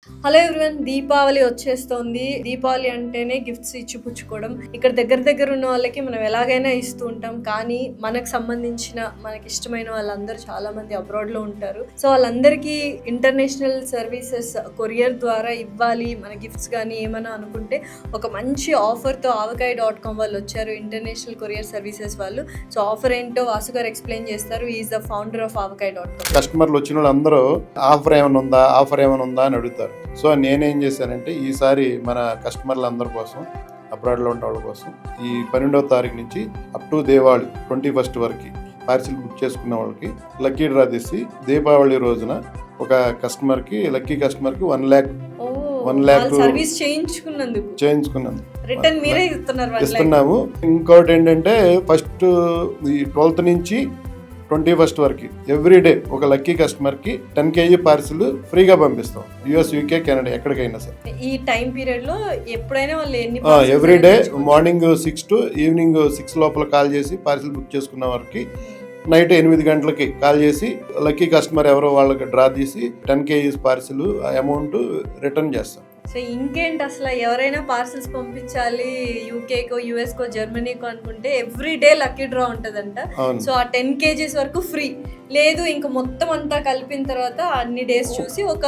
Hello everyone, Deepavali వచ్చేస్తోంది. దీపావళి అంటేనే gifts ఇచ్చి పుచ్చుకోవడం. ఇక్కడ దగ్గర ఉన్న వాళ్ళకి మనం ఎలాగైనా ఇస్తూ ఉంటాం. కానీ మనకు సంబంధించిన మనకి ఇష్టమైన వాళ్ళందరూ చాలా మంది అబ్రాడ్లో ఉంటారు. సో వాళ్ళందరికీ ఇంటర్నేషనల్ సర్వీసెస్ కొరియర్ ద్వారా ఇవ్వాలి మన గిఫ్ట్స్ కానీ ఏమైనా అనుకుంటే ఒక మంచి ఆఫర్తో avkai.com వాళ్ళు వచ్చారు, ఇంటర్నేషనల్ కొరియర్ సర్వీసెస్ వాళ్ళు. సో ఆఫర్ ఏంటో వాసు గారు ఎక్స్ప్లెయిన్ చేస్తారు. Is the founder of avkai.com. కస్టమర్లు వచ్చిన వాళ్ళందరూ ఆఫర్ ఏమైనా ఉందా అని అడుగుతారు. సో నేనేం చేశానంటే ఈసారి మన కస్టమర్లందరి కోసం, అబ్రాడ్లో ఉన్న వాళ్ళ కోసం ఈ 12వ తారీఖు నుంచి అప్ టు దీపావళి 21st వరకు పార్సిల్ బుక్ చేసుకున్న వాళ్ళకి లక్కీ డ్రా తీసి దీపావళి రోజున ఒక కస్టమర్కి, లక్కీ కస్టమర్కి 1 lakh సర్వీస్ చేయించుకున్నందుకు రిటర్న్ మీరే ఇస్తున్నాము. ఇంకోటి ఏంటంటే ఫస్ట్ ఈ 12th నుంచి 21st వరకు ఎవ్రీడే ఒక లక్కీ కస్టమర్కి 10 kg పార్సిల్ ఫ్రీగా పంపిస్తాం. US, UK, కెనడా ఎక్కడికైనా సరే. ఈ టైం పీరియడ్ లో ఎప్పుడైనా వాళ్ళు ఎవ్రీడే మార్నింగ్ 6 to ఈవినింగ్ 6 లోపల కాల్ చేసి పార్సిల్ బుక్ చేసుకున్న వారికి నైట్ 8 గంటలకి కాల్ చేసి లక్కీ కస్టమర్ ఎవరో వాళ్ళకి డ్రా తీసి 10 kg పార్సిల్ అమౌంట్ రిటర్న్ చేస్తాం. సో ఇంకేంటి, అసలు ఎవరైనా పార్సల్స్ పంపించాలి యూకేకో, యుఎస్కో, జర్మనీకో అనుకుంటే ఎవ్రీ డే లక్కీ డ్రా ఉంటుందంట. సో ఆ 10 kgs వరకు ఫ్రీ లేదు. ఇంకా మొత్తం అంతా కలిపిన తర్వాత అన్ని డేస్ చూసి ఒక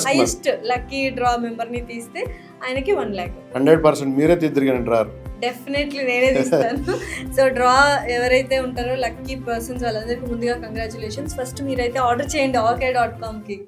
హైయెస్ట్ లక్కీ డ్రా మెంబర్ ని తీస్తే ఆయనకి 1 lakh. 100% మీరే తీద్దరు డ్రా. డెఫినెట్లీ నేనే తీస్తాను. సో డ్రా ఎవరైతే ఉంటారో లక్కీ పర్సన్స్ వాళ్ళందరికీ ముందుగా కంగ్రాచులేషన్స్. ఫస్ట్ మీరైతే ఆర్డర్ చేయండి avkai.com కి.